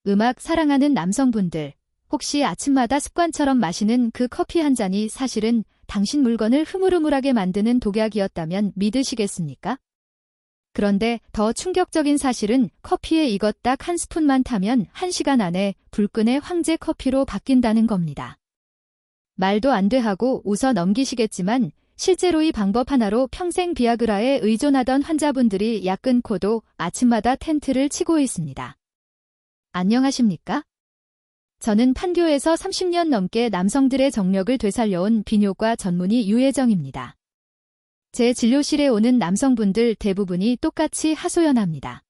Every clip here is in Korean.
음악 사랑하는 남성분들, 혹시 아침마다 습관처럼 마시는 그 커피 한 잔이 사실은 당신 물건을 흐물흐물하게 만드는 독약이었다면 믿으시겠습니까? 그런데 더 충격적인 사실은 커피에 이것 딱 한 스푼만 타면 1시간 안에 불끈의 황제 커피로 바뀐다는 겁니다. 말도 안 돼 하고 웃어 넘기시겠지만 실제로 이 방법 하나로 평생 비아그라에 의존하던 환자분들이 약 끊고도 아침마다 텐트를 치고 있습니다. 안녕하십니까? 저는 판교에서 30년 넘게 남성들의 정력을 되살려온 비뇨과 전문의 유혜정입니다. 제 진료실에 오는 남성분들 대부분이 똑같이 하소연합니다.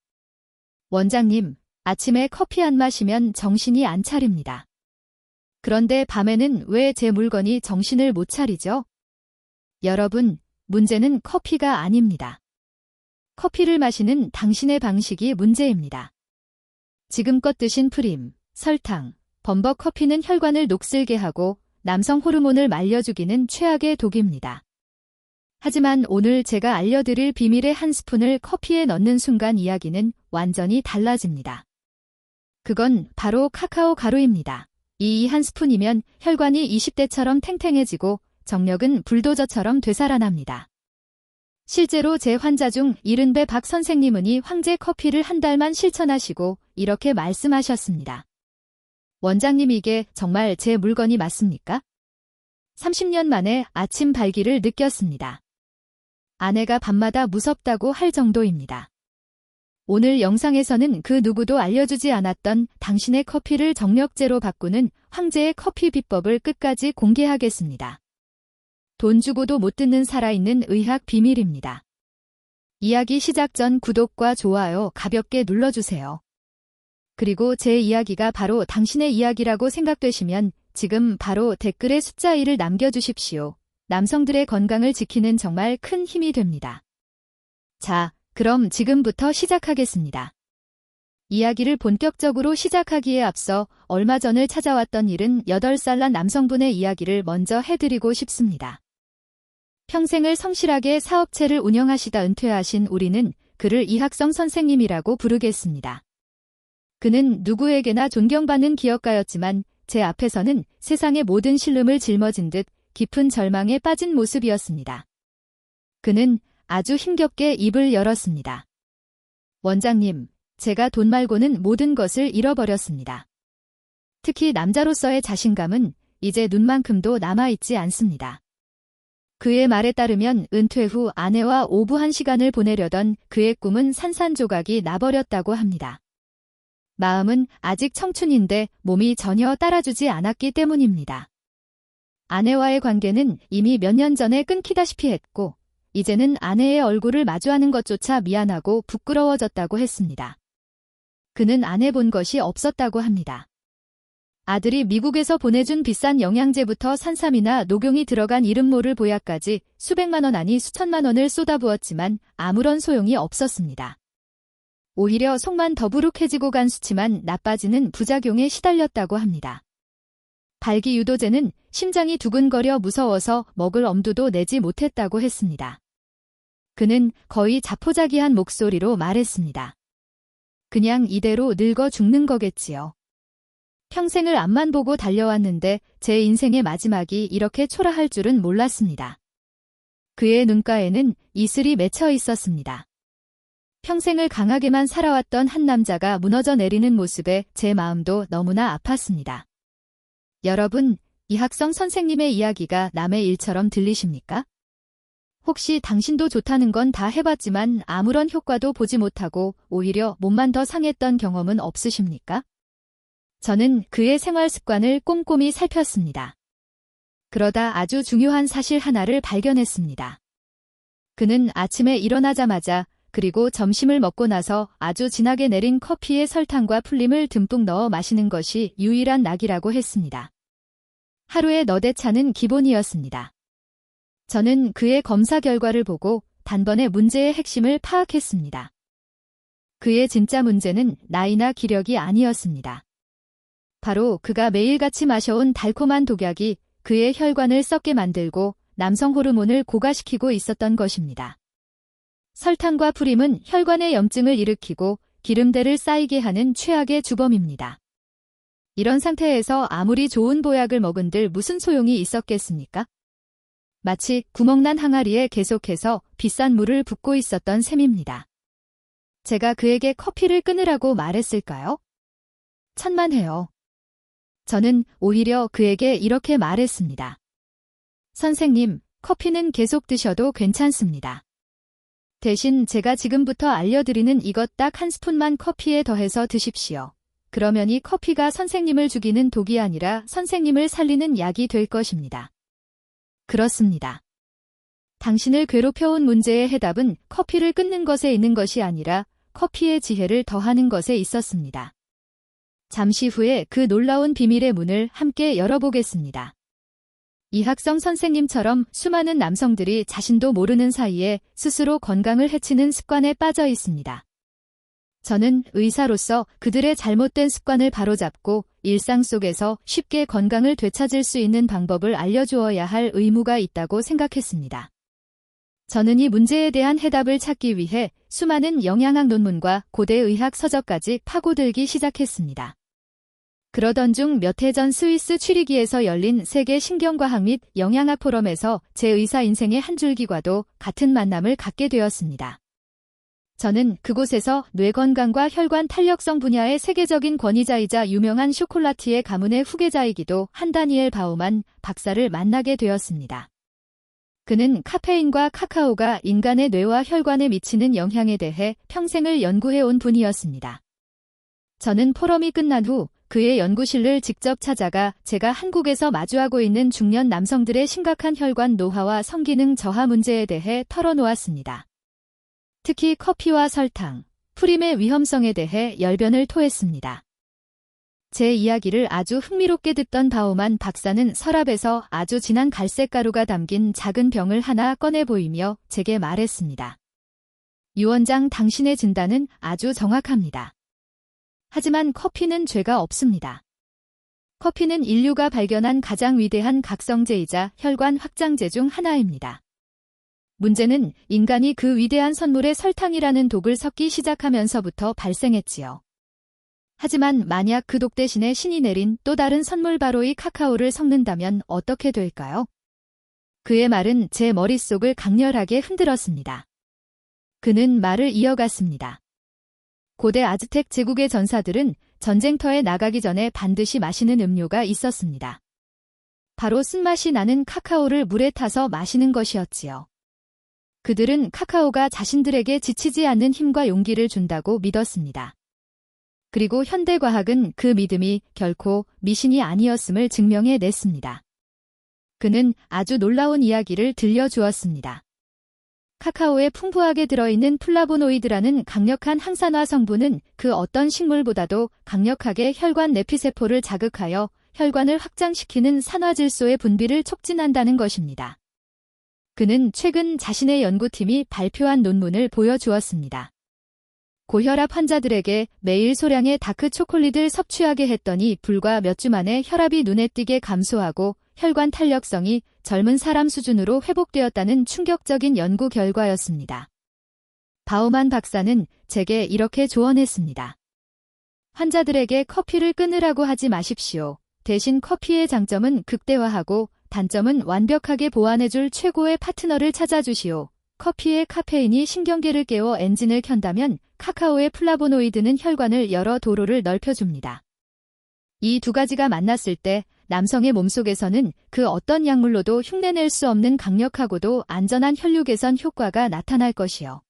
원장님, 아침에 커피 안 마시면 정신이 안 차립니다. 그런데 밤에는 왜 제 물건이 정신을 못 차리죠? 여러분, 문제는 커피가 아닙니다. 커피를 마시는 당신의 방식이 문제입니다. 지금껏 드신 프림, 설탕, 범벅 커피는 혈관을 녹슬게 하고 남성 호르몬을 말려주기는 최악의 독입니다. 하지만 오늘 제가 알려드릴 비밀의 한 스푼을 커피에 넣는 순간 이야기는 완전히 달라집니다. 그건 바로 카카오 가루입니다. 이 한 스푼이면 혈관이 20대처럼 탱탱해지고 정력은 불도저처럼 되살아납니다. 실제로 제 환자 중 70배 박 선생님은 이 황제 커피를 한 달만 실천하시고 이렇게 말씀하셨습니다. 원장님, 이게 정말 제 물건이 맞습니까? 30년 만에 아침 발기를 느꼈습니다. 아내가 밤마다 무섭다고 할 정도입니다. 오늘 영상에서는 그 누구도 알려주지 않았던 당신의 커피를 정력제로 바꾸는 황제의 커피 비법을 끝까지 공개하겠습니다. 돈 주고도 못 듣는 살아있는 의학 비밀입니다. 이야기 시작 전 구독과 좋아요 가볍게 눌러주세요. 그리고 제 이야기가 바로 당신의 이야기라고 생각되시면 지금 바로 댓글에 숫자 1을 남겨주십시오. 남성들의 건강을 지키는 정말 큰 힘이 됩니다. 자, 그럼 지금부터 시작하겠습니다. 이야기를 본격적으로 시작하기에 앞서 얼마 전을 찾아왔던 78살 난 남성분의 이야기를 먼저 해드리고 싶습니다. 평생을 성실하게 사업체를 운영하시다 은퇴하신 우리는 그를 이학성 선생님이라고 부르겠습니다. 그는 누구에게나 존경받는 기업가였지만 제 앞에서는 세상의 모든 신름을 짊어진 듯 깊은 절망에 빠진 모습이었습니다. 그는 아주 힘겹게 입을 열었습니다. 원장님, 제가 돈 말고는 모든 것을 잃어버렸습니다. 특히 남자로서의 자신감은 이제 눈만큼도 남아있지 않습니다. 그의 말에 따르면 은퇴 후 아내와 오붓 1시간을 보내려던 그의 꿈은 산산조각이 나버렸다고 합니다. 마음은 아직 청춘인데 몸이 전혀 따라주지 않았기 때문입니다. 아내와의 관계는 이미 몇 년 전에 끊기다시피 했고 이제는 아내의 얼굴을 마주하는 것조차 미안하고 부끄러워졌다고 했습니다. 그는 안 해본 것이 없었다고 합니다. 아들이 미국에서 보내준 비싼 영양제부터 산삼이나 녹용이 들어간 이름 모를 보약까지 수백만 원 아니 수천만 원을 쏟아부었지만 아무런 소용이 없었습니다. 오히려 속만 더부룩해지고 간 수치만 나빠지는 부작용에 시달렸다고 합니다. 발기유도제는 심장이 두근거려 무서워서 먹을 엄두도 내지 못했다고 했습니다. 그는 거의 자포자기한 목소리로 말했습니다. 그냥 이대로 늙어 죽는 거겠지요. 평생을 앞만 보고 달려왔는데 제 인생의 마지막이 이렇게 초라할 줄은 몰랐습니다. 그의 눈가에는 이슬이 맺혀 있었습니다. 평생을 강하게만 살아왔던 한 남자가 무너져 내리는 모습에 제 마음도 너무나 아팠습니다. 여러분, 이학성 선생님의 이야기가 남의 일처럼 들리십니까? 혹시 당신도 좋다는 건 다 해봤지만 아무런 효과도 보지 못하고 오히려 몸만 더 상했던 경험은 없으십니까? 저는 그의 생활 습관을 꼼꼼히 살폈습니다. 그러다 아주 중요한 사실 하나를 발견했습니다. 그는 아침에 일어나자마자 그리고 점심을 먹고 나서 아주 진하게 내린 커피에 설탕과 풀림을 듬뿍 넣어 마시는 것이 유일한 낙이라고 했습니다. 하루에 너댓 차는 기본이었습니다. 저는 그의 검사 결과를 보고 단번에 문제의 핵심을 파악했습니다. 그의 진짜 문제는 나이나 기력이 아니었습니다. 바로 그가 매일같이 마셔온 달콤한 독약이 그의 혈관을 썩게 만들고 남성 호르몬을 고가시키고 있었던 것입니다. 설탕과 프림은 혈관의 염증을 일으키고 기름대를 쌓이게 하는 최악의 주범입니다. 이런 상태에서 아무리 좋은 보약을 먹은들 무슨 소용이 있었겠습니까? 마치 구멍난 항아리에 계속해서 비싼 물을 붓고 있었던 셈입니다. 제가 그에게 커피를 끊으라고 말했을까요? 천만에요. 저는 오히려 그에게 이렇게 말했습니다. 선생님, 커피는 계속 드셔도 괜찮습니다. 대신 제가 지금부터 알려드리는 이것 딱 한 스푼만 커피에 더해서 드십시오. 그러면 이 커피가 선생님을 죽이는 독이 아니라 선생님을 살리는 약이 될 것입니다. 그렇습니다. 당신을 괴롭혀온 문제의 해답은 커피를 끊는 것에 있는 것이 아니라 커피의 지혜를 더하는 것에 있었습니다. 잠시 후에 그 놀라운 비밀의 문을 함께 열어보겠습니다. 이학성 선생님처럼 수많은 남성들이 자신도 모르는 사이에 스스로 건강을 해치는 습관에 빠져 있습니다. 저는 의사로서 그들의 잘못된 습관을 바로잡고 일상 속에서 쉽게 건강을 되찾을 수 있는 방법을 알려주어야 할 의무가 있다고 생각했습니다. 저는 이 문제에 대한 해답을 찾기 위해 수많은 영양학 논문과 고대 의학 서적까지 파고들기 시작했습니다. 그러던 중 몇 해 전 스위스 취리기에서 열린 세계 신경과학 및 영양학 포럼에서 제 의사 인생의 한 줄기과도 같은 만남을 갖게 되었습니다. 저는 그곳에서 뇌건강과 혈관 탄력성 분야의 세계적인 권위자이자 유명한 쇼콜라티의 가문의 후계자이기도 한 다니엘 바우만 박사를 만나게 되었습니다. 그는 카페인과 카카오가 인간의 뇌와 혈관에 미치는 영향에 대해 평생을 연구해온 분이었습니다. 저는 포럼이 끝난 후 그의 연구실을 직접 찾아가 제가 한국에서 마주하고 있는 중년 남성들의 심각한 혈관 노화와 성기능 저하 문제에 대해 털어놓았습니다. 특히 커피와 설탕, 프림의 위험성에 대해 열변을 토했습니다. 제 이야기를 아주 흥미롭게 듣던 바우만 박사는 서랍에서 아주 진한 갈색 가루가 담긴 작은 병을 하나 꺼내 보이며 제게 말했습니다. 유원장, 당신의 진단은 아주 정확합니다. 하지만 커피는 죄가 없습니다. 커피는 인류가 발견한 가장 위대한 각성제이자 혈관 확장제 중 하나입니다. 문제는 인간이 그 위대한 선물에 설탕이라는 독을 섞기 시작하면서부터 발생했지요. 하지만 만약 그 독 대신에 신이 내린 또 다른 선물 바로 이 카카오를 섞는다면 어떻게 될까요? 그의 말은 제 머릿속을 강렬하게 흔들었습니다. 그는 말을 이어갔습니다. 고대 아즈텍 제국의 전사들은 전쟁터에 나가기 전에 반드시 마시는 음료가 있었습니다. 바로 쓴맛이 나는 카카오를 물에 타서 마시는 것이었지요. 그들은 카카오가 자신들에게 지치지 않는 힘과 용기를 준다고 믿었습니다. 그리고 현대과학은 그 믿음이 결코 미신이 아니었음을 증명해냈습니다. 그는 아주 놀라운 이야기를 들려주었습니다. 카카오에 풍부하게 들어있는 플라보노이드라는 강력한 항산화 성분은 그 어떤 식물보다도 강력하게 혈관 내피세포를 자극하여 혈관을 확장시키는 산화질소의 분비를 촉진한다는 것입니다. 그는 최근 자신의 연구팀이 발표한 논문을 보여주었습니다. 고혈압 환자들에게 매일 소량의 다크 초콜릿을 섭취하게 했더니 불과 몇 주 만에 혈압이 눈에 띄게 감소하고 혈관 탄력성이 젊은 사람 수준으로 회복되었다는 충격적인 연구 결과였습니다. 바우만 박사는 제게 이렇게 조언했습니다. 환자들에게 커피를 끊으라고 하지 마십시오. 대신 커피의 장점은 극대화하고 단점은 완벽하게 보완해줄 최고의 파트너를 찾아주시오. 커피의 카페인이 신경계를 깨워 엔진을 켠다면 카카오의 플라보노이드는 혈관을 열어 도로를 넓혀줍니다. 이 두 가지가 만났을 때 남성의 몸속에서는 그 어떤 약물로도 흉내낼 수 없는 강력하고도 안전한 혈류 개선 효과가 나타날 것이요.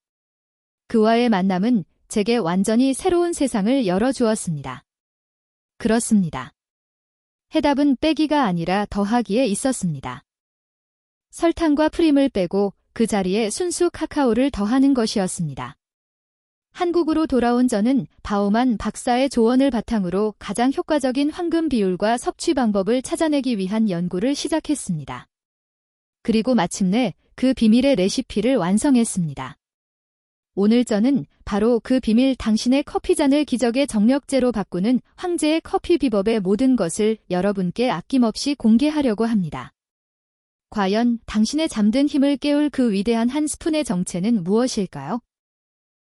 그와의 만남은 제게 완전히 새로운 세상을 열어주었습니다. 그렇습니다. 해답은 빼기가 아니라 더하기에 있었습니다. 설탕과 프림을 빼고 그 자리에 순수 카카오를 더하는 것이었습니다. 한국으로 돌아온 저는 바우만 박사의 조언을 바탕으로 가장 효과적인 황금 비율과 섭취 방법을 찾아내기 위한 연구를 시작했습니다. 그리고 마침내 그 비밀의 레시피를 완성했습니다. 오늘 저는 바로 그 비밀, 당신의 커피잔을 기적의 정력제로 바꾸는 황제의 커피 비법의 모든 것을 여러분께 아낌없이 공개하려고 합니다. 과연 당신의 잠든 힘을 깨울 그 위대한 한 스푼의 정체는 무엇일까요?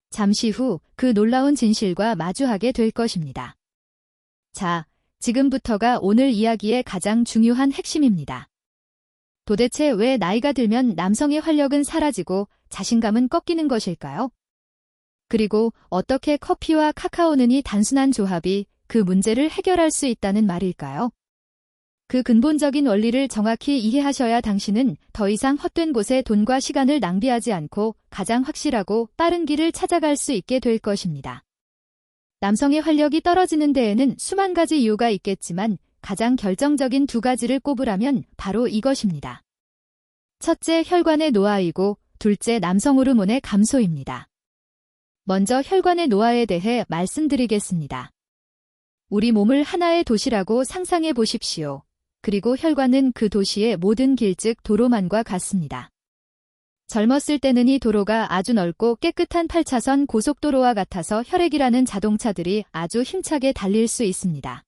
잠시 후 그 놀라운 진실과 마주하게 될 것입니다. 자, 지금부터가 오늘 이야기의 가장 중요한 핵심입니다. 도대체 왜 나이가 들면 남성의 활력은 사라지고 자신감은 꺾이는 것일까요? 그리고 어떻게 커피와 카카오는이 단순한 조합이 그 문제를 해결할 수 있다는 말일까요? 그 근본적인 원리를 정확히 이해하셔야 당신은 더 이상 헛된 곳에 돈과 시간을 낭비하지 않고 가장 확실하고 빠른 길을 찾아갈 수 있게 될 것입니다. 남성의 활력이 떨어지는 데에는 수만 가지 이유가 있겠지만 가장 결정적인 두 가지를 꼽으라면 바로 이것입니다. 첫째, 혈관의 노화이고 둘째, 남성 호르몬의 감소입니다. 먼저 혈관의 노화에 대해 말씀드리겠습니다. 우리 몸을 하나의 도시라고 상상해 보십시오. 그리고 혈관은 그 도시의 모든 길, 즉 도로만과 같습니다. 젊었을 때는 이 도로가 아주 넓고 깨끗한 8차선 고속도로와 같아서 혈액이라는 자동차들이 아주 힘차게 달릴 수 있습니다.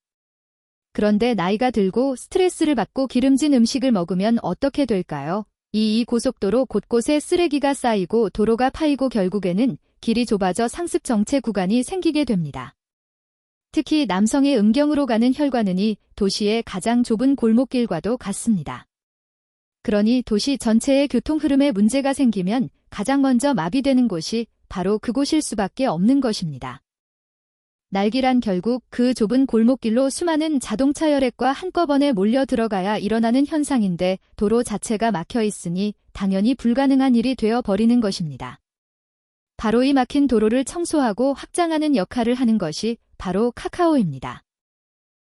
그런데 나이가 들고 스트레스를 받고 기름진 음식을 먹으면 어떻게 될까요? 이 고속도로 곳곳에 쓰레기가 쌓이고 도로가 파이고 결국에는 길이 좁아져 상습 정체 구간이 생기게 됩니다. 특히 남성의 음경으로 가는 혈관은 이 도시의 가장 좁은 골목길과도 같습니다. 그러니 도시 전체의 교통 흐름에 문제가 생기면 가장 먼저 마비되는 곳이 바로 그곳일 수밖에 없는 것입니다. 날기란 결국 그 좁은 골목길로 수많은 자동차 혈액과 한꺼번에 몰려 들어가야 일어나는 현상인데 도로 자체가 막혀 있으니 당연히 불가능한 일이 되어 버리는 것입니다. 바로 이 막힌 도로를 청소하고 확장하는 역할을 하는 것이 바로 카카오입니다.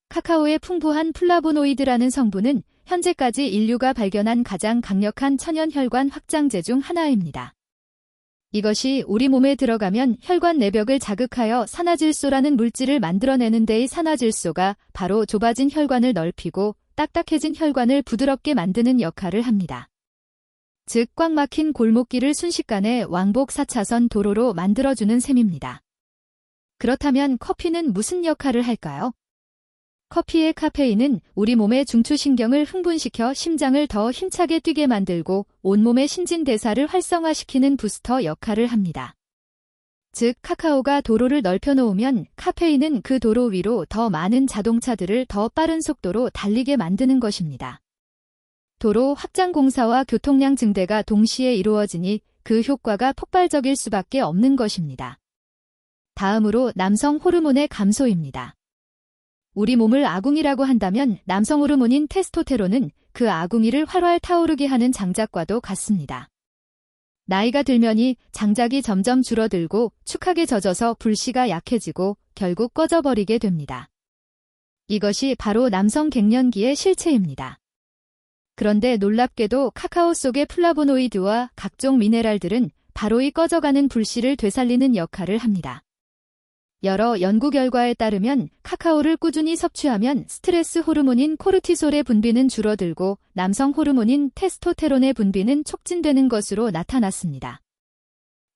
카카오의 풍부한 플라보노이드라는 성분은 현재까지 인류가 발견한 가장 강력한 천연 혈관 확장제 중 하나입니다. 이것이 우리 몸에 들어가면 혈관 내벽을 자극하여 산화질소라는 물질을 만들어내는 데의 산화질소가 바로 좁아진 혈관을 넓히고 딱딱해진 혈관을 부드럽게 만드는 역할을 합니다. 즉, 꽉 막힌 골목길을 순식간에 왕복 4차선 도로로 만들어주는 셈입니다. 그렇다면 커피는 무슨 역할을 할까요? 커피의 카페인은 우리 몸의 중추신경을 흥분시켜 심장을 더 힘차게 뛰게 만들고 온몸의 신진대사를 활성화시키는 부스터 역할을 합니다. 즉, 카카오가 도로를 넓혀놓으면 카페인은 그 도로 위로 더 많은 자동차들을 더 빠른 속도로 달리게 만드는 것입니다. 도로 확장 공사와 교통량 증대가 동시에 이루어지니 그 효과가 폭발적일 수밖에 없는 것입니다. 다음으로 남성 호르몬의 감소입니다. 우리 몸을 아궁이라고 한다면 남성 호르몬인 테스토테론은 그 아궁이를 활활 타오르게 하는 장작과도 같습니다. 나이가 들면 이 장작이 점점 줄어들고 축하게 젖어서 불씨가 약해지고 결국 꺼져버리게 됩니다. 이것이 바로 남성 갱년기의 실체입니다. 그런데 놀랍게도 카카오 속의 플라보노이드와 각종 미네랄들은 바로 이 꺼져가는 불씨를 되살리는 역할을 합니다. 여러 연구 결과에 따르면 카카오를 꾸준히 섭취하면 스트레스 호르몬인 코르티솔의 분비는 줄어들고 남성 호르몬인 테스토테론의 분비는 촉진되는 것으로 나타났습니다.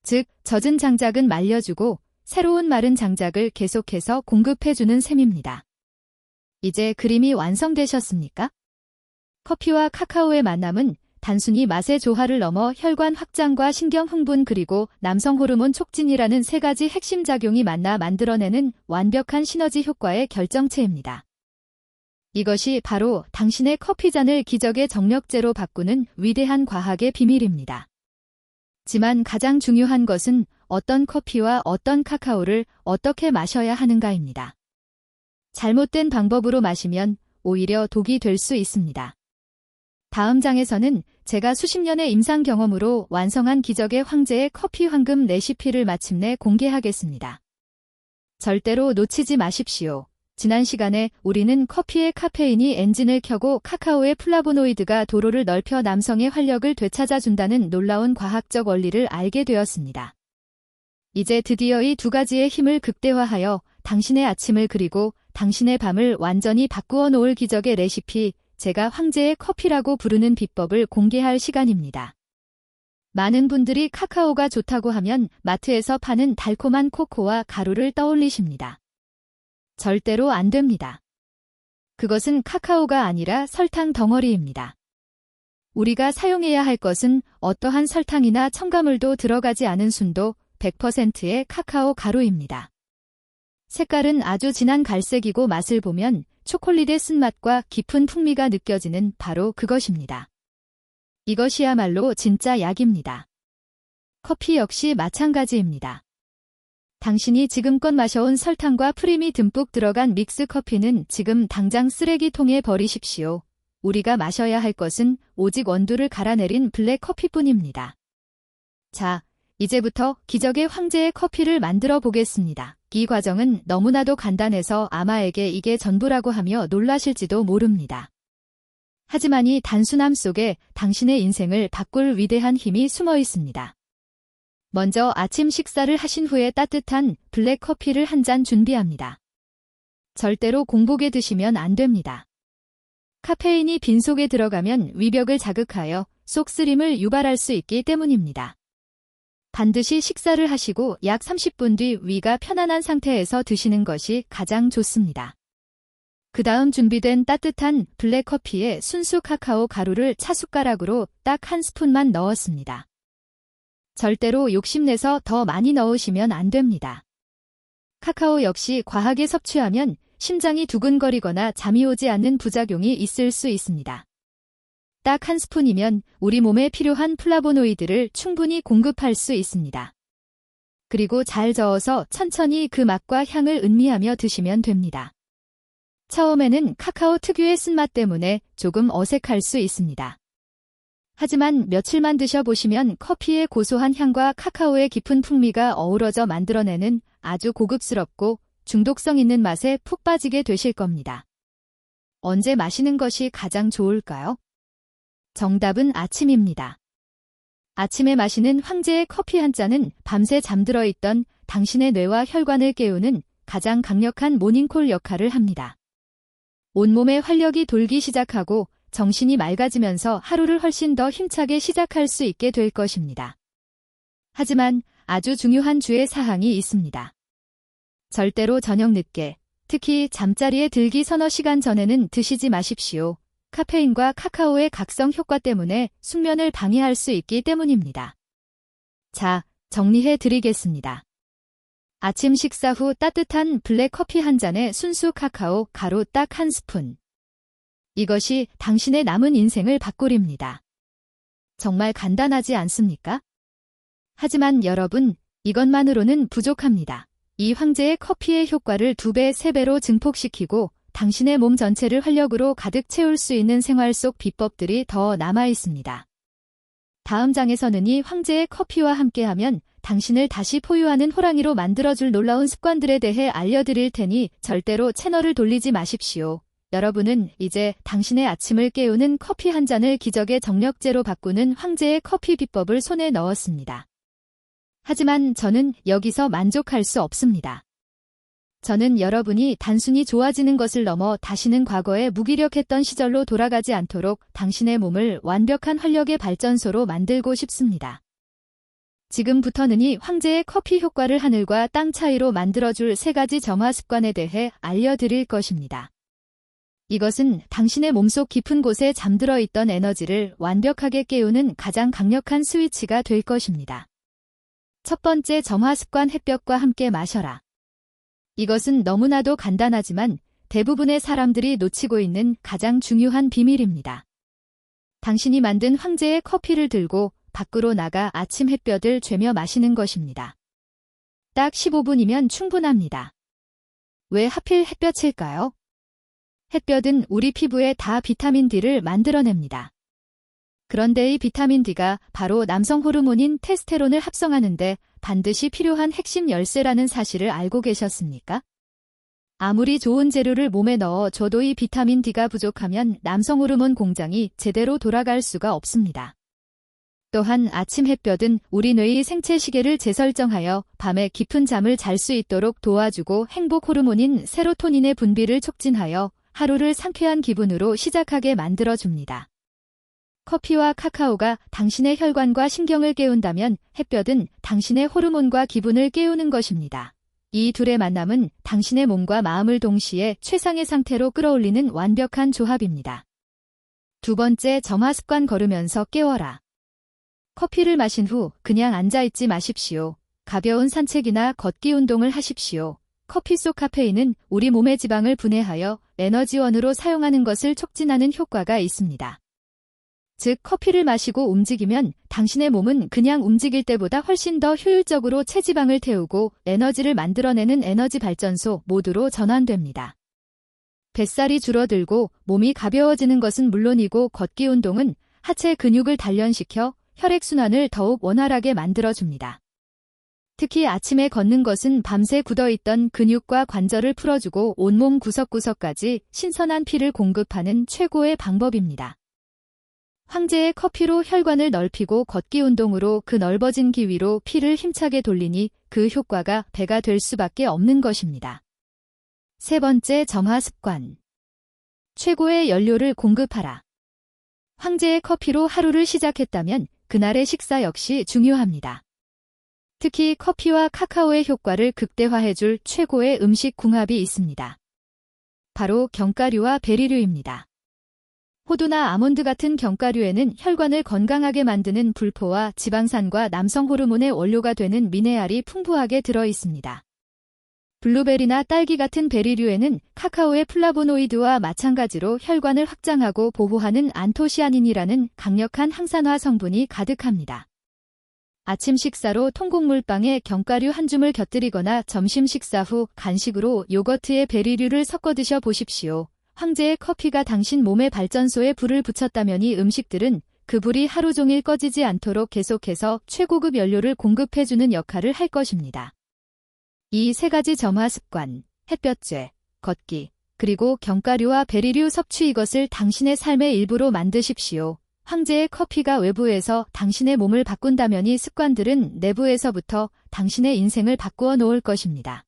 즉, 젖은 장작은 말려주고 새로운 마른 장작을 계속해서 공급해주는 셈입니다. 이제 그림이 완성되셨습니까? 커피와 카카오의 만남은 단순히 맛의 조화를 넘어 혈관 확장과 신경 흥분 그리고 남성 호르몬 촉진이라는 세 가지 핵심 작용이 만나 만들어내는 완벽한 시너지 효과의 결정체입니다. 이것이 바로 당신의 커피잔을 기적의 정력제로 바꾸는 위대한 과학의 비밀입니다. 하지만 가장 중요한 것은 어떤 커피와 어떤 카카오를 어떻게 마셔야 하는가입니다. 잘못된 방법으로 마시면 오히려 독이 될 수 있습니다. 다음 장에서는 제가 수십 년의 임상 경험으로 완성한 기적의 황제의 커피 황금 레시피를 마침내 공개하겠습니다. 절대로 놓치지 마십시오. 지난 시간에 우리는 커피의 카페인이 엔진을 켜고 카카오의 플라보노이드가 도로를 넓혀 남성의 활력을 되찾아준다는 놀라운 과학적 원리를 알게 되었습니다. 이제 드디어 이 두 가지의 힘을 극대화하여 당신의 아침을 그리고 당신의 밤을 완전히 바꾸어 놓을 기적의 레시피, 제가 황제의 커피라고 부르는 비법을 공개할 시간입니다. 많은 분들이 카카오가 좋다고 하면 마트에서 파는 달콤한 코코와 가루를 떠올리십니다. 절대로 안 됩니다. 그것은 카카오가 아니라 설탕 덩어리입니다. 우리가 사용해야 할 것은 어떠한 설탕이나 첨가물도 들어가지 않은 순도 100%의 카카오 가루입니다. 색깔은 아주 진한 갈색이고 맛을 보면 초콜릿의 쓴맛과 깊은 풍미가 느껴지는 바로 그것입니다. 이것이야말로 진짜 약입니다. 커피 역시 마찬가지입니다. 당신이 지금껏 마셔온 설탕과 프림이 듬뿍 들어간 믹스 커피는 지금 당장 쓰레기통에 버리십시오. 우리가 마셔야 할 것은 오직 원두를 갈아내린 블랙 커피뿐입니다. 자, 이제부터 기적의 황제의 커피를 만들어 보겠습니다. 이 과정은 너무나도 간단해서 아마에게 이게 전부라고 하며 놀라실지도 모릅니다. 하지만 이 단순함 속에 당신의 인생을 바꿀 위대한 힘이 숨어 있습니다. 먼저 아침 식사를 하신 후에 따뜻한 블랙 커피를 한 잔 준비합니다. 절대로 공복에 드시면 안 됩니다. 카페인이 빈속에 들어가면 위벽을 자극하여 속쓰림을 유발할 수 있기 때문입니다. 반드시 식사를 하시고 약 30분 뒤 위가 편안한 상태에서 드시는 것이 가장 좋습니다. 그 다음 준비된 따뜻한 블랙 커피에 순수 카카오 가루를 차숟가락으로 딱 한 스푼만 넣었습니다. 절대로 욕심내서 더 많이 넣으시면 안 됩니다. 카카오 역시 과하게 섭취하면 심장이 두근거리거나 잠이 오지 않는 부작용이 있을 수 있습니다. 딱 한 스푼이면 우리 몸에 필요한 플라보노이드를 충분히 공급할 수 있습니다. 그리고 잘 저어서 천천히 그 맛과 향을 음미하며 드시면 됩니다. 처음에는 카카오 특유의 쓴맛 때문에 조금 어색할 수 있습니다. 하지만 며칠만 드셔보시면 커피의 고소한 향과 카카오의 깊은 풍미가 어우러져 만들어내는 아주 고급스럽고 중독성 있는 맛에 푹 빠지게 되실 겁니다. 언제 마시는 것이 가장 좋을까요? 정답은 아침입니다. 아침에 마시는 황제의 커피 한 잔은 밤새 잠들어 있던 당신의 뇌와 혈관을 깨우는 가장 강력한 모닝콜 역할을 합니다. 온몸에 활력이 돌기 시작하고 정신이 맑아지면서 하루를 훨씬 더 힘차게 시작할 수 있게 될 것입니다. 하지만 아주 중요한 주의 사항이 있습니다. 절대로 저녁 늦게, 특히 잠자리에 들기 서너 시간 전에는 드시지 마십시오. 카페인과 카카오의 각성 효과 때문에 숙면을 방해할 수 있기 때문입니다. 자, 정리해 드리겠습니다. 아침 식사 후 따뜻한 블랙 커피 한 잔에 순수 카카오 가루 딱 한 스푼. 이것이 당신의 남은 인생을 바꾸립니다. 정말 간단하지 않습니까? 하지만 여러분, 이것만으로는 부족합니다. 이 황제의 커피의 효과를 2배, 3배로 증폭시키고 당신의 몸 전체를 활력으로 가득 채울 수 있는 생활 속 비법들이 더 남아 있습니다. 다음 장에서는 이 황제의 커피와 함께하면 당신을 다시 포유하는 호랑이로 만들어줄 놀라운 습관들에 대해 알려드릴 테니 절대로 채널을 돌리지 마십시오. 여러분은 이제 당신의 아침을 깨우는 커피 한 잔을 기적의 정력제로 바꾸는 황제의 커피 비법을 손에 넣었습니다. 하지만 저는 여기서 만족할 수 없습니다. 저는 여러분이 단순히 좋아지는 것을 넘어 다시는 과거에 무기력했던 시절로 돌아가지 않도록 당신의 몸을 완벽한 활력의 발전소로 만들고 싶습니다. 지금부터는 이 황제의 커피 효과를 하늘과 땅 차이로 만들어줄 3가지 정화 습관에 대해 알려드릴 것입니다. 이것은 당신의 몸속 깊은 곳에 잠들어 있던 에너지를 완벽하게 깨우는 가장 강력한 스위치가 될 것입니다. 첫 번째 정화 습관, 햇볕과 함께 마셔라. 이것은 너무나도 간단하지만 대부분의 사람들이 놓치고 있는 가장 중요한 비밀입니다. 당신이 만든 황제의 커피를 들고 밖으로 나가 아침 햇볕을 쬐며 마시는 것입니다. 딱 15분이면 충분합니다. 왜 하필 햇볕일까요? 햇볕은 우리 피부에 다 비타민 D를 만들어냅니다. 그런데 이 비타민 D가 바로 남성 호르몬인 테스테론을 합성하는데 반드시 필요한 핵심 열쇠라는 사실을 알고 계셨습니까? 아무리 좋은 재료를 몸에 넣어 줘도 이 비타민 D가 부족하면 남성 호르몬 공장이 제대로 돌아갈 수가 없습니다. 또한 아침 햇볕은 우리 뇌의 생체 시계를 재설정하여 밤에 깊은 잠을 잘 수 있도록 도와주고 행복 호르몬인 세로토닌의 분비를 촉진하여 하루를 상쾌한 기분으로 시작하게 만들어줍니다. 커피와 카카오가 당신의 혈관과 신경을 깨운다면 햇볕은 당신의 호르몬과 기분을 깨우는 것입니다. 이 둘의 만남은 당신의 몸과 마음을 동시에 최상의 상태로 끌어올리는 완벽한 조합입니다. 두 번째 정화 습관, 걸으면서 깨워라. 커피를 마신 후 그냥 앉아있지 마십시오. 가벼운 산책이나 걷기 운동을 하십시오. 커피 속 카페인은 우리 몸의 지방을 분해하여 에너지원으로 사용하는 것을 촉진하는 효과가 있습니다. 즉, 커피를 마시고 움직이면 당신의 몸은 그냥 움직일 때보다 훨씬 더 효율적으로 체지방을 태우고 에너지를 만들어내는 에너지 발전소 모드로 전환됩니다. 뱃살이 줄어들고 몸이 가벼워지는 것은 물론이고 걷기 운동은 하체 근육을 단련시켜 혈액순환을 더욱 원활하게 만들어줍니다. 특히 아침에 걷는 것은 밤새 굳어있던 근육과 관절을 풀어주고 온몸 구석구석까지 신선한 피를 공급하는 최고의 방법입니다. 황제의 커피로 혈관을 넓히고 걷기 운동으로 그 넓어진 기 위로 피를 힘차게 돌리니 그 효과가 배가 될 수밖에 없는 것입니다. 세 번째 점화 습관. 최고의 연료를 공급하라. 황제의 커피로 하루를 시작했다면 그날의 식사 역시 중요합니다. 특히 커피와 카카오의 효과를 극대화해줄 최고의 음식 궁합이 있습니다. 바로 견과류와 베리류입니다. 호두나 아몬드 같은 견과류에는 혈관을 건강하게 만드는 불포와 지방산과 남성 호르몬의 원료가 되는 미네랄이 풍부하게 들어 있습니다. 블루베리나 딸기 같은 베리류에는 카카오의 플라보노이드와 마찬가지로 혈관을 확장하고 보호하는 안토시아닌이라는 강력한 항산화 성분이 가득합니다. 아침 식사로 통곡물빵에 견과류 한 줌을 곁들이거나 점심 식사 후 간식으로 요거트에 베리류를 섞어 드셔 보십시오. 황제의 커피가 당신 몸의 발전소에 불을 붙였다면 이 음식들은 그 불이 하루 종일 꺼지지 않도록 계속해서 최고급 연료를 공급해주는 역할을 할 것입니다. 이 세 가지 점화 습관, 햇볕쬐, 걷기, 그리고 견과류와 베리류 섭취 이것을 당신의 삶의 일부로 만드십시오. 황제의 커피가 외부에서 당신의 몸을 바꾼다면 이 습관들은 내부에서부터 당신의 인생을 바꾸어 놓을 것입니다.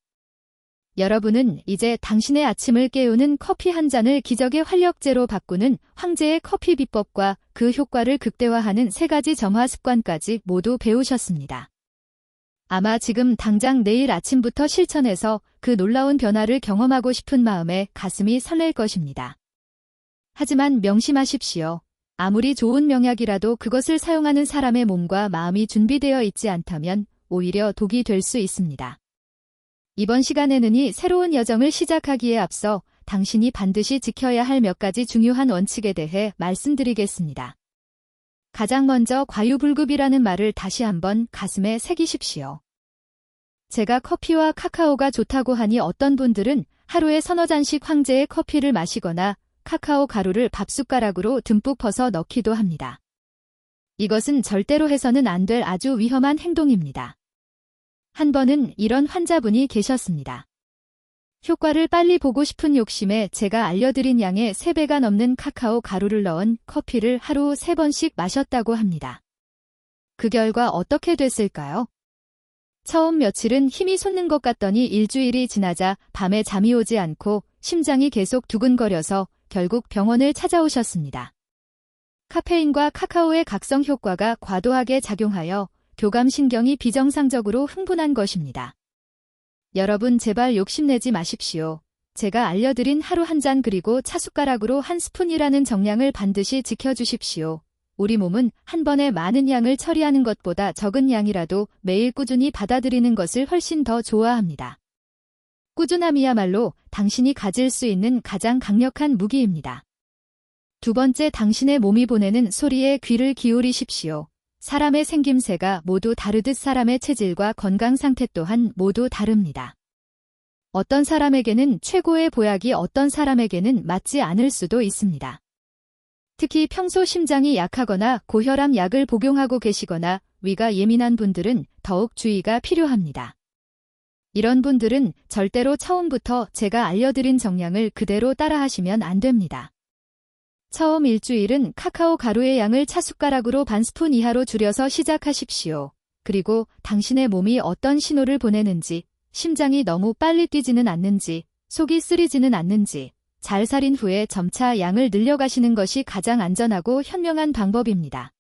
여러분은 이제 당신의 아침을 깨우는 커피 한 잔을 기적의 활력제로 바꾸는 황제의 커피 비법과 그 효과를 극대화하는 세 가지 점화 습관까지 모두 배우셨습니다. 아마 지금 당장 내일 아침부터 실천해서 그 놀라운 변화를 경험하고 싶은 마음에 가슴이 설렐 것입니다. 하지만 명심하십시오. 아무리 좋은 명약이라도 그것을 사용하는 사람의 몸과 마음이 준비되어 있지 않다면 오히려 독이 될 수 있습니다. 이번 시간에는 이 새로운 여정을 시작하기에 앞서 당신이 반드시 지켜야 할 몇 가지 중요한 원칙에 대해 말씀드리겠습니다. 가장 먼저 과유불급이라는 말을 다시 한번 가슴에 새기십시오. 제가 커피와 카카오가 좋다고 하니 어떤 분들은 하루에 서너 잔씩 황제의 커피를 마시거나 카카오 가루를 밥숟가락으로 듬뿍 퍼서 넣기도 합니다. 이것은 절대로 해서는 안 될 아주 위험한 행동입니다. 한 번은 이런 환자분이 계셨습니다. 효과를 빨리 보고 싶은 욕심에 제가 알려드린 양의 3배가 넘는 카카오 가루를 넣은 커피를 하루 3번씩 마셨다고 합니다. 그 결과 어떻게 됐을까요? 처음 며칠은 힘이 솟는 것 같더니 일주일이 지나자 밤에 잠이 오지 않고 심장이 계속 두근거려서 결국 병원을 찾아오셨습니다. 카페인과 카카오의 각성 효과가 과도하게 작용하여 교감신경이 비정상적으로 흥분한 것입니다. 여러분 제발 욕심내지 마십시오. 제가 알려드린 하루 한 잔 그리고 차숟가락으로 한 스푼이라는 정량을 반드시 지켜주십시오. 우리 몸은 한 번에 많은 양을 처리하는 것보다 적은 양이라도 매일 꾸준히 받아들이는 것을 훨씬 더 좋아합니다. 꾸준함이야말로 당신이 가질 수 있는 가장 강력한 무기입니다. 두 번째, 당신의 몸이 보내는 소리에 귀를 기울이십시오. 사람의 생김새가 모두 다르듯 사람의 체질과 건강 상태 또한 모두 다릅니다. 어떤 사람에게는 최고의 보약이 어떤 사람에게는 맞지 않을 수도 있습니다. 특히 평소 심장이 약하거나 고혈압 약을 복용하고 계시거나 위가 예민한 분들은 더욱 주의가 필요합니다. 이런 분들은 절대로 처음부터 제가 알려드린 정량을 그대로 따라하시면 안 됩니다. 처음 일주일은 카카오 가루의 양을 차숟가락으로 반 스푼 이하로 줄여서 시작하십시오. 그리고 당신의 몸이 어떤 신호를 보내는지, 심장이 너무 빨리 뛰지는 않는지, 속이 쓰리지는 않는지, 잘 살인 후에 점차 양을 늘려가시는 것이 가장 안전하고 현명한 방법입니다.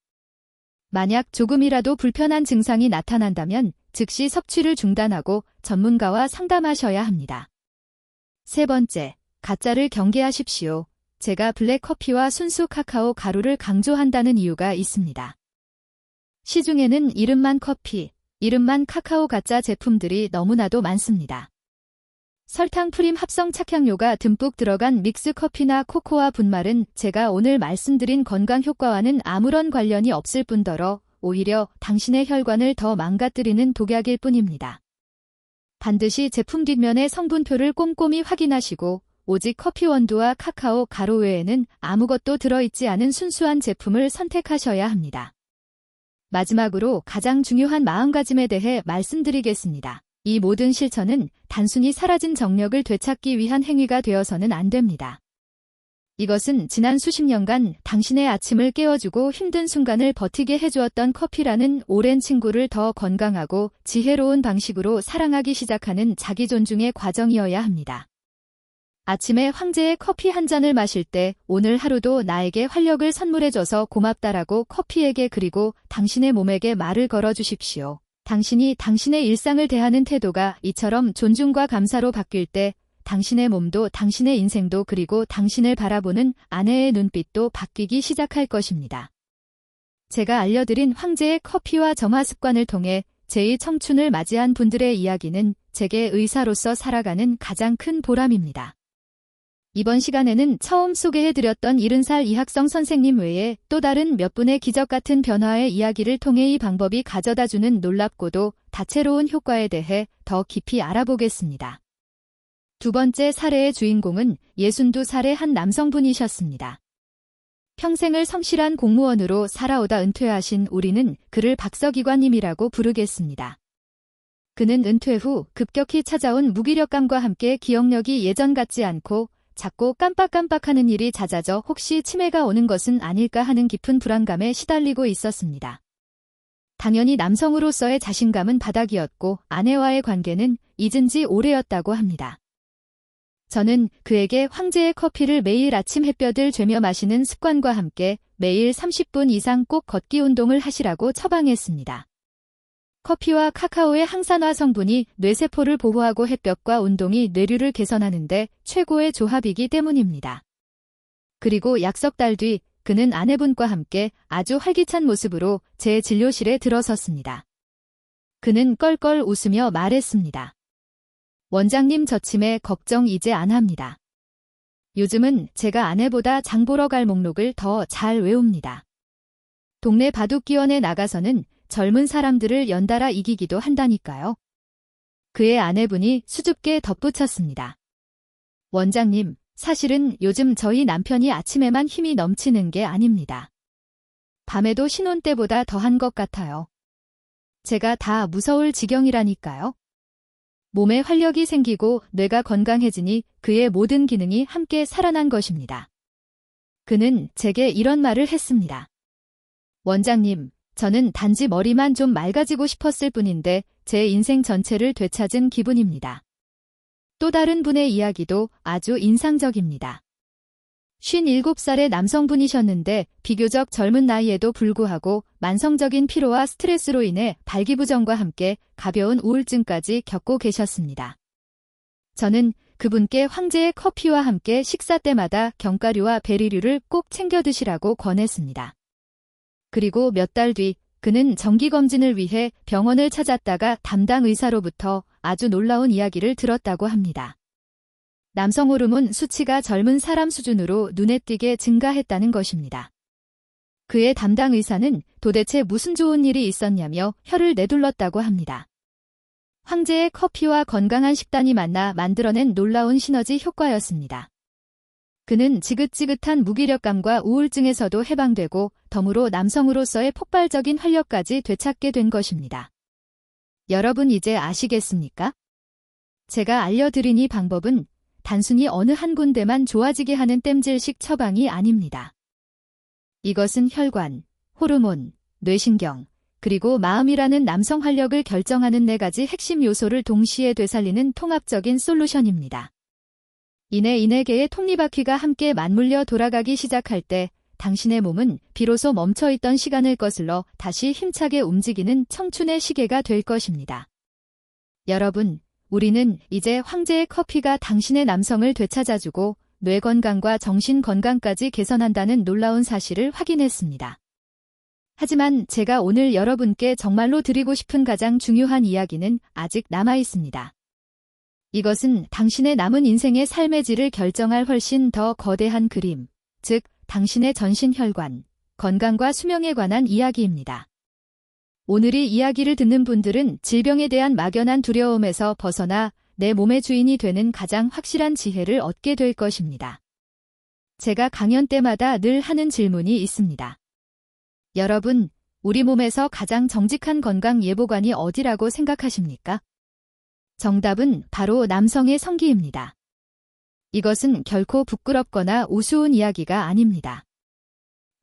만약 조금이라도 불편한 증상이 나타난다면 즉시 섭취를 중단하고 전문가와 상담하셔야 합니다. 세 번째, 가짜를 경계하십시오. 제가 블랙커피와 순수 카카오 가루를 강조한다는 이유가 있습니다. 시중에는 이름만 커피, 이름만 카카오 가짜 제품들이 너무나도 많습니다. 설탕 프림 합성 착향료가 듬뿍 들어간 믹스 커피나 코코아 분말은 제가 오늘 말씀드린 건강 효과와는 아무런 관련이 없을 뿐더러 오히려 당신의 혈관을 더 망가뜨리는 독약일 뿐입니다. 반드시 제품 뒷면의 성분표를 꼼꼼히 확인하시고 오직 커피 원두와 카카오 가루 외에는 아무것도 들어있지 않은 순수한 제품을 선택하셔야 합니다. 마지막으로 가장 중요한 마음가짐에 대해 말씀드리겠습니다. 이 모든 실천은 단순히 사라진 정력을 되찾기 위한 행위가 되어서는 안 됩니다. 이것은 지난 수십 년간 당신의 아침을 깨워주고 힘든 순간을 버티게 해주었던 커피라는 오랜 친구를 더 건강하고 지혜로운 방식으로 사랑하기 시작하는 자기 존중의 과정이어야 합니다. 아침에 황제의 커피 한 잔을 마실 때 오늘 하루도 나에게 활력을 선물해줘서 고맙다라고 커피에게 그리고 당신의 몸에게 말을 걸어주십시오. 당신이 당신의 일상을 대하는 태도가 이처럼 존중과 감사로 바뀔 때 당신의 몸도 당신의 인생도 그리고 당신을 바라보는 아내의 눈빛도 바뀌기 시작할 것입니다. 제가 알려드린 황제의 커피와 점화 습관을 통해 제2 청춘을 맞이한 분들의 이야기는 제게 의사로서 살아가는 가장 큰 보람입니다. 이번 시간에는 처음 소개해드렸던 70살 이학성 선생님 외에 또 다른 몇 분의 기적 같은 변화의 이야기를 통해 이 방법이 가져다주는 놀랍고도 다채로운 효과에 대해 더 깊이 알아보겠습니다. 두 번째 사례의 주인공은 62살의 한 남성분이셨습니다. 평생을 성실한 공무원으로 살아오다 은퇴하신 우리는 그를 박서기관님이라고 부르겠습니다. 그는 은퇴 후 급격히 찾아온 무기력감과 함께 기억력이 예전 같지 않고 자꾸 깜빡깜빡하는 일이 잦아져 혹시 치매가 오는 것은 아닐까 하는 깊은 불안감에 시달리고 있었습니다. 당연히 남성으로서의 자신감은 바닥이었고 아내와의 관계는 잊은 지 오래였다고 합니다. 저는 그에게 황제의 커피를 매일 아침 햇볕을 쬐며 마시는 습관과 함께 매일 30분 이상 꼭 걷기 운동을 하시라고 처방했습니다. 커피와 카카오의 항산화 성분이 뇌세포를 보호하고 햇볕과 운동이 뇌류를 개선하는 데 최고의 조합이기 때문입니다. 그리고 약 석 달 뒤 그는 아내분과 함께 아주 활기찬 모습으로 제 진료실에 들어섰습니다. 그는 껄껄 웃으며 말했습니다. 원장님 저 치매 걱정 이제 안 합니다. 요즘은 제가 아내보다 장 보러 갈 목록을 더 잘 외웁니다. 동네 바둑기원에 나가서는 젊은 사람들을 연달아 이기기도 한다니까요. 그의 아내분이 수줍게 덧붙였습니다. 원장님, 사실은 요즘 저희 남편이 아침에만 힘이 넘치는 게 아닙니다. 밤에도 신혼 때보다 더한 것 같아요. 제가 다 무서울 지경이라니까요. 몸에 활력이 생기고 뇌가 건강해지니 그의 모든 기능이 함께 살아난 것입니다. 그는 제게 이런 말을 했습니다. 원장님, 저는 단지 머리만 좀 맑아지고 싶었을 뿐인데 제 인생 전체를 되찾은 기분입니다. 또 다른 분의 이야기도 아주 인상적입니다. 57살의 남성분이셨는데 비교적 젊은 나이에도 불구하고 만성적인 피로와 스트레스로 인해 발기부전과 함께 가벼운 우울증까지 겪고 계셨습니다. 저는 그분께 황제의 커피와 함께 식사 때마다 견과류와 베리류를 꼭 챙겨 드시라고 권했습니다. 그리고 몇 달 뒤 그는 정기검진을 위해 병원을 찾았다가 담당 의사로부터 아주 놀라운 이야기를 들었다고 합니다. 남성 호르몬 수치가 젊은 사람 수준으로 눈에 띄게 증가했다는 것입니다. 그의 담당 의사는 도대체 무슨 좋은 일이 있었냐며 혀를 내둘렀다고 합니다. 황제의 커피와 건강한 식단이 만나 만들어낸 놀라운 시너지 효과였습니다. 그는 지긋지긋한 무기력감과 우울증에서도 해방되고 덤으로 남성으로서의 폭발적인 활력까지 되찾게 된 것입니다. 여러분 이제 아시겠습니까? 제가 알려드린 이 방법은 단순히 어느 한 군데만 좋아지게 하는 땜질식 처방이 아닙니다. 이것은 혈관, 호르몬, 뇌신경, 그리고 마음이라는 남성 활력을 결정하는 4가지 핵심 요소를 동시에 되살리는 통합적인 솔루션입니다. 인해계의 톱니바퀴가 함께 맞물려 돌아가기 시작할 때 당신의 몸은 비로소 멈춰있던 시간을 거슬러 다시 힘차게 움직이는 청춘의 시계가 될 것입니다. 여러분, 우리는 이제 황제의 커피가 당신의 남성을 되찾아주고 뇌 건강과 정신 건강까지 개선한다는 놀라운 사실을 확인했습니다. 하지만 제가 오늘 여러분께 정말로 드리고 싶은 가장 중요한 이야기는 아직 남아 있습니다. 이것은 당신의 남은 인생의 삶의 질을 결정할 훨씬 더 거대한 그림, 즉 당신의 전신 혈관, 건강과 수명에 관한 이야기입니다. 오늘 이 이야기를 듣는 분들은 질병에 대한 막연한 두려움에서 벗어나 내 몸의 주인이 되는 가장 확실한 지혜를 얻게 될 것입니다. 제가 강연 때마다 늘 하는 질문이 있습니다. 여러분, 우리 몸에서 가장 정직한 건강 예보관이 어디라고 생각하십니까? 정답은 바로 남성의 성기입니다. 이것은 결코 부끄럽거나 우스운 이야기가 아닙니다.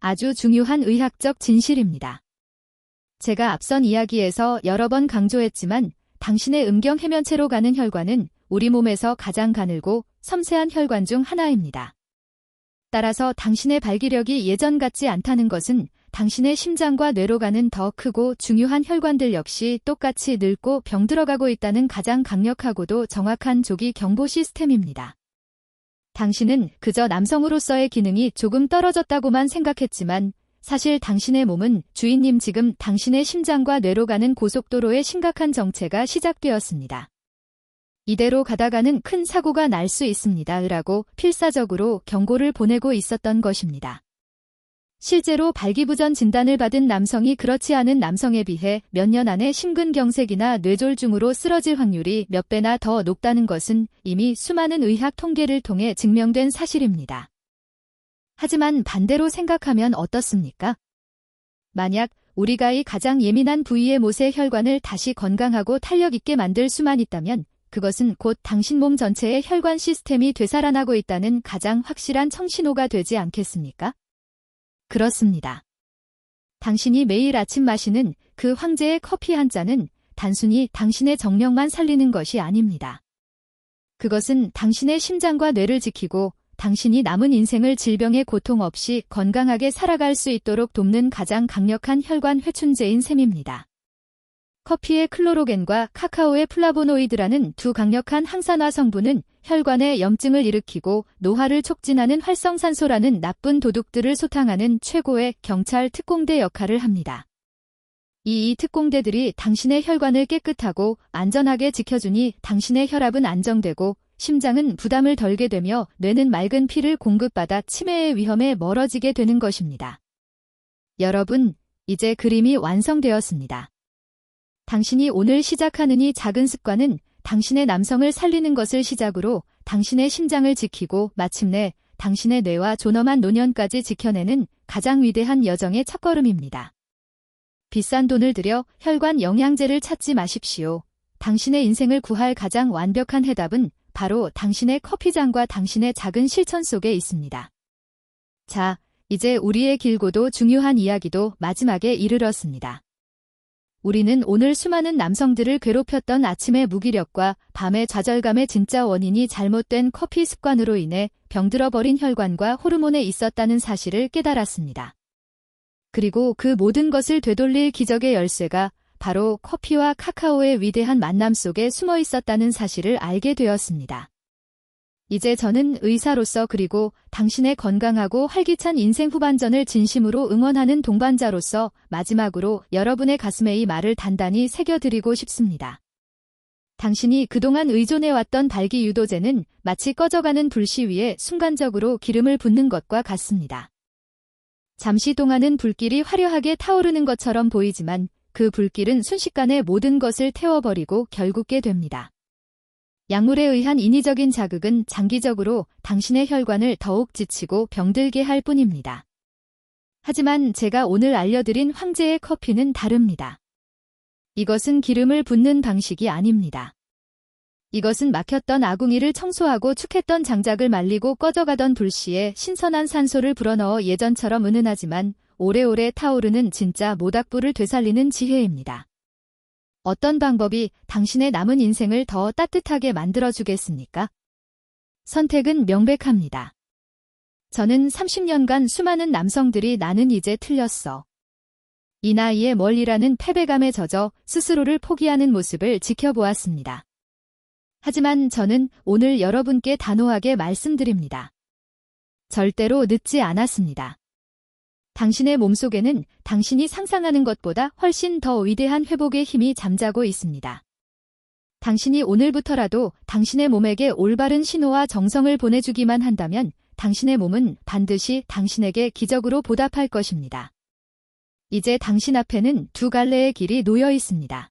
아주 중요한 의학적 진실입니다. 제가 앞선 이야기에서 여러 번 강조했지만 당신의 음경 해면체로 가는 혈관은 우리 몸에서 가장 가늘고 섬세한 혈관 중 하나입니다. 따라서 당신의 발기력이 예전 같지 않다는 것은 당신의 심장과 뇌로 가는 더 크고 중요한 혈관들 역시 똑같이 늙고 병들어가고 있다는 가장 강력하고도 정확한 조기 경보 시스템입니다. 당신은 그저 남성으로서의 기능이 조금 떨어졌다고만 생각했지만 사실 당신의 몸은 주인님 지금 당신의 심장과 뇌로 가는 고속도로에 심각한 정체가 시작되었습니다. 이대로 가다가는 큰 사고가 날 수 있습니다. 라고 필사적으로 경고를 보내고 있었던 것입니다. 실제로 발기부전 진단을 받은 남성이 그렇지 않은 남성에 비해 몇 년 안에 심근경색이나 뇌졸중으로 쓰러질 확률이 몇 배나 더 높다는 것은 이미 수많은 의학 통계를 통해 증명된 사실입니다. 하지만 반대로 생각하면 어떻습니까? 만약 우리가 이 가장 예민한 부위의 모세 혈관을 다시 건강하고 탄력 있게 만들 수만 있다면 그것은 곧 당신 몸 전체의 혈관 시스템이 되살아나고 있다는 가장 확실한 청신호가 되지 않겠습니까? 그렇습니다. 당신이 매일 아침 마시는 그 황제의 커피 한 잔은 단순히 당신의 정력만 살리는 것이 아닙니다. 그것은 당신의 심장과 뇌를 지키고 당신이 남은 인생을 질병의 고통 없이 건강하게 살아갈 수 있도록 돕는 가장 강력한 혈관 회춘제인 셈입니다. 커피의 클로로겐과 카카오의 플라보노이드라는 두 강력한 항산화 성분은 혈관의 염증을 일으키고 노화를 촉진하는 활성산소라는 나쁜 도둑들을 소탕하는 최고의 경찰 특공대 역할을 합니다. 이 특공대들이 당신의 혈관을 깨끗하고 안전하게 지켜주니 당신의 혈압은 안정되고 심장은 부담을 덜게 되며 뇌는 맑은 피를 공급받아 치매의 위험에 멀어지게 되는 것입니다. 여러분, 이제 그림이 완성되었습니다. 당신이 오늘 시작하는 이 작은 습관은 당신의 남성을 살리는 것을 시작으로 당신의 심장을 지키고 마침내 당신의 뇌와 존엄한 노년까지 지켜내는 가장 위대한 여정의 첫걸음입니다. 비싼 돈을 들여 혈관 영양제를 찾지 마십시오. 당신의 인생을 구할 가장 완벽한 해답은 바로 당신의 커피잔과 당신의 작은 실천 속에 있습니다. 자, 이제 우리의 길고도 중요한 이야기도 마지막에 이르렀습니다. 우리는 오늘 수많은 남성들을 괴롭혔던 아침의 무기력과 밤의 좌절감의 진짜 원인이 잘못된 커피 습관으로 인해 병들어버린 혈관과 호르몬에 있었다는 사실을 깨달았습니다. 그리고 그 모든 것을 되돌릴 기적의 열쇠가 바로 커피와 카카오의 위대한 만남 속에 숨어 있었다는 사실을 알게 되었습니다. 이제 저는 의사로서 그리고 당신의 건강하고 활기찬 인생 후반전을 진심으로 응원하는 동반자로서 마지막으로 여러분의 가슴에 이 말을 단단히 새겨드리고 싶습니다. 당신이 그동안 의존해왔던 발기 유도제는 마치 꺼져가는 불씨 위에 순간적으로 기름을 붓는 것과 같습니다. 잠시 동안은 불길이 화려하게 타오르는 것처럼 보이지만 그 불길은 순식간에 모든 것을 태워버리고 결국게 됩니다. 약물에 의한 인위적인 자극은 장기적으로 당신의 혈관을 더욱 지치고 병들게 할 뿐입니다. 하지만 제가 오늘 알려드린 황제의 커피는 다릅니다. 이것은 기름을 붓는 방식이 아닙니다. 이것은 막혔던 아궁이를 청소하고 축했던 장작을 말리고 꺼져가던 불씨에 신선한 산소를 불어넣어 예전처럼 은은하지만 오래오래 타오르는 진짜 모닥불을 되살리는 지혜입니다. 어떤 방법이 당신의 남은 인생을 더 따뜻하게 만들어주겠습니까? 선택은 명백합니다. 저는 30년간 수많은 남성들이 나는 이제 틀렸어. 이 나이에 멀리라는 패배감에 젖어 스스로를 포기하는 모습을 지켜보았습니다. 하지만 저는 오늘 여러분께 단호하게 말씀드립니다. 절대로 늦지 않았습니다. 당신의 몸속에는 당신이 상상하는 것보다 훨씬 더 위대한 회복의 힘이 잠자고 있습니다. 당신이 오늘부터라도 당신의 몸에게 올바른 신호와 정성을 보내주기만 한다면 당신의 몸은 반드시 당신에게 기적으로 보답할 것입니다. 이제 당신 앞에는 두 갈래의 길이 놓여 있습니다.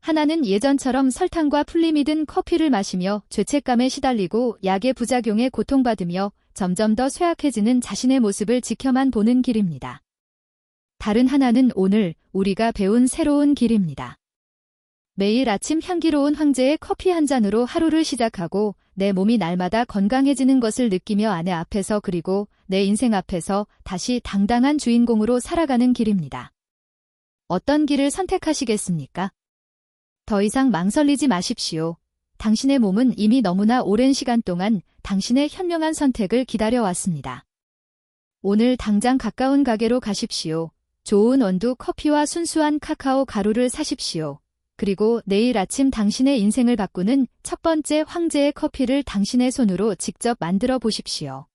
하나는 예전처럼 설탕과 풀림이 든 커피를 마시며 죄책감에 시달리고 약의 부작용에 고통받으며 점점 더 쇠약해지는 자신의 모습을 지켜만 보는 길입니다. 다른 하나는 오늘 우리가 배운 새로운 길입니다. 매일 아침 향기로운 황제의 커피 한 잔으로 하루를 시작하고 내 몸이 날마다 건강해지는 것을 느끼며 아내 앞에서 그리고 내 인생 앞에서 다시 당당한 주인공으로 살아가는 길입니다. 어떤 길을 선택하시겠습니까? 더 이상 망설이지 마십시오. 당신의 몸은 이미 너무나 오랜 시간 동안 당신의 현명한 선택을 기다려왔습니다. 오늘 당장 가까운 가게로 가십시오. 좋은 원두 커피와 순수한 카카오 가루를 사십시오. 그리고 내일 아침 당신의 인생을 바꾸는 첫 번째 황제의 커피를 당신의 손으로 직접 만들어 보십시오.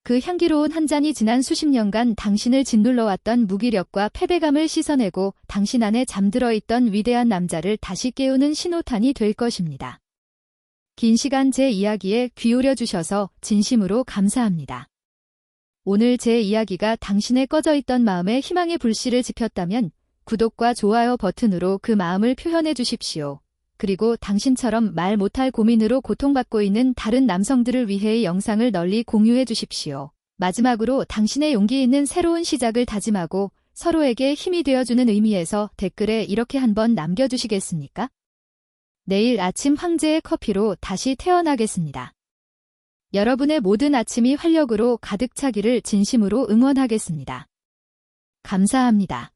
그 향기로운 한 잔이 지난 수십 년간 당신을 짓눌러왔던 무기력과 패배감을 씻어내고 당신 안에 잠들어 있던 위대한 남자를 다시 깨우는 신호탄이 될 것입니다. 긴 시간 제 이야기에 귀 기울여 주셔서 진심으로 감사합니다. 오늘 제 이야기가 당신의 꺼져 있던 마음에 희망의 불씨를 지폈다면 구독과 좋아요 버튼으로 그 마음을 표현해 주십시오. 그리고 당신처럼 말 못할 고민으로 고통받고 있는 다른 남성들을 위해 이 영상을 널리 공유해 주십시오. 마지막으로 당신의 용기 있는 새로운 시작을 다짐하고 서로에게 힘이 되어주는 의미에서 댓글에 이렇게 한번 남겨주시겠습니까? 내일 아침 황제의 커피로 다시 태어나겠습니다. 여러분의 모든 아침이 활력으로 가득 차기를 진심으로 응원하겠습니다. 감사합니다.